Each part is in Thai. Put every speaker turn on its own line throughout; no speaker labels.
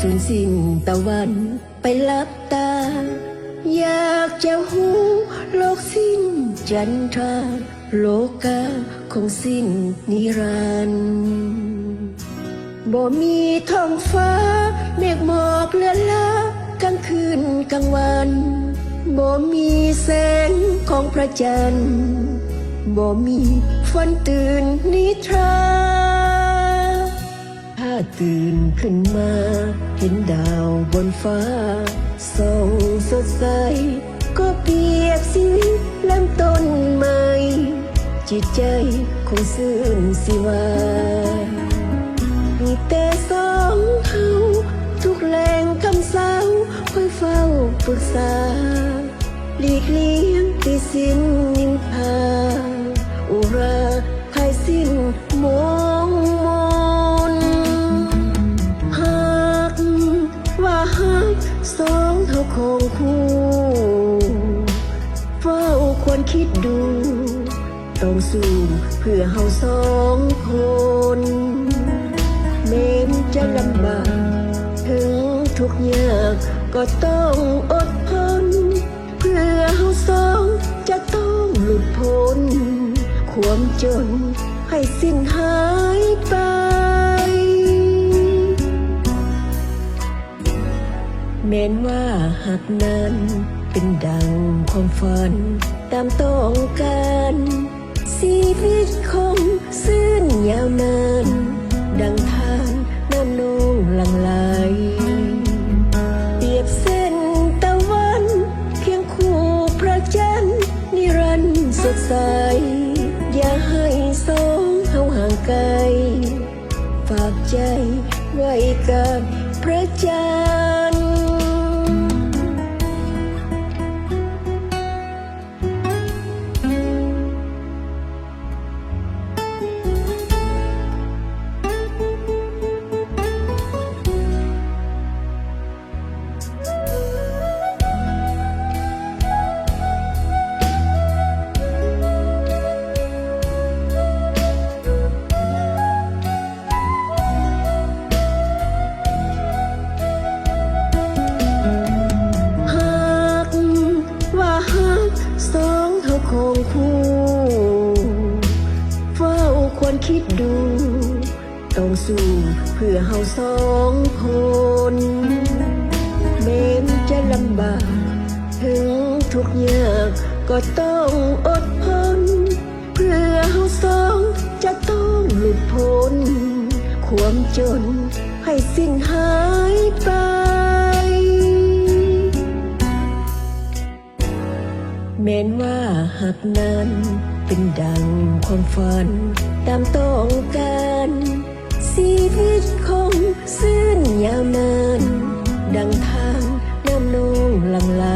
สูญสิ้นตะวันไปลับตาอยากจะหูโลกสิ้นจันทราโลกาคงสิ้นนิรันดร์บ่มีท้องฟ้าเมฆหมอกเลือนลากลางคืนกลางวันบ่มีแสงของพระจันทร์บ่มีฝันตื่นนิทราถ้าตื่นขึ้นมาเห็นดาวบนฟ้าส่องสดใสก็เปรียบชีวิตเริ่มต้นใหม่จิตใจคงซื่นสิว่ามีแต่สองเฮาทุกแรงคำสาวคอยเฝ้าปรึกษาหลีกเลี่ยงที่สิ้นนินทาอุราภายสิ้นมองมนหากว่าหักสองเฮาคงคู่เฝ้าควรคิดดูต้องสู้เพื่อเฮาสองคนแม้นจะลำบากถึงทุกยากก็ต้องอดทนเพื่อเฮาสองจะต้องหลุดพ้นความจนให้สิ้นหายไปแม้นว่าหากนั้นเป็นดังความฝันตามต้องการชีวิตคงซื่นยาวนานดังทานน้ำนองหลั่งไหลเปรียบเส้นตะวันเคียงคู่พระจันทร์นิรันดร์สดใสอย่าให้สองเฮาห่างไกลฝากใจไว้กับพระจันทร์สองเฮาคงคู่เฝ้าควรคิดดูต้องสู้เพื่อเฮาสองคนแม้นจะลำบากถึงทุกยากก็ต้องอดทนเพื่อเฮาสองจะต้องหลุดพ้นความจนให้สิ้นหายไปแม้นว่าหากนั้นเป็นดังความฝันตามต้องการชีวิตคงซื่นยาวนานดังทางน้ำนองหลั่งไหล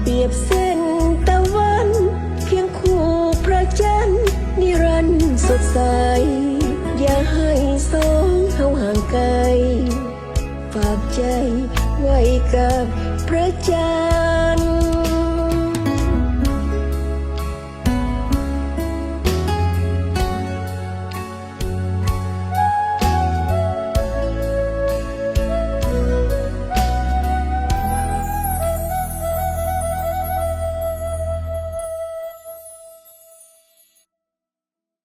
เปรียบเส้นตะวันเคียงคู่พระจันทร์นิรันดร์สดใสอย่าให้สองเฮาห่างไกลฝากใจไว้กับพระจันทร์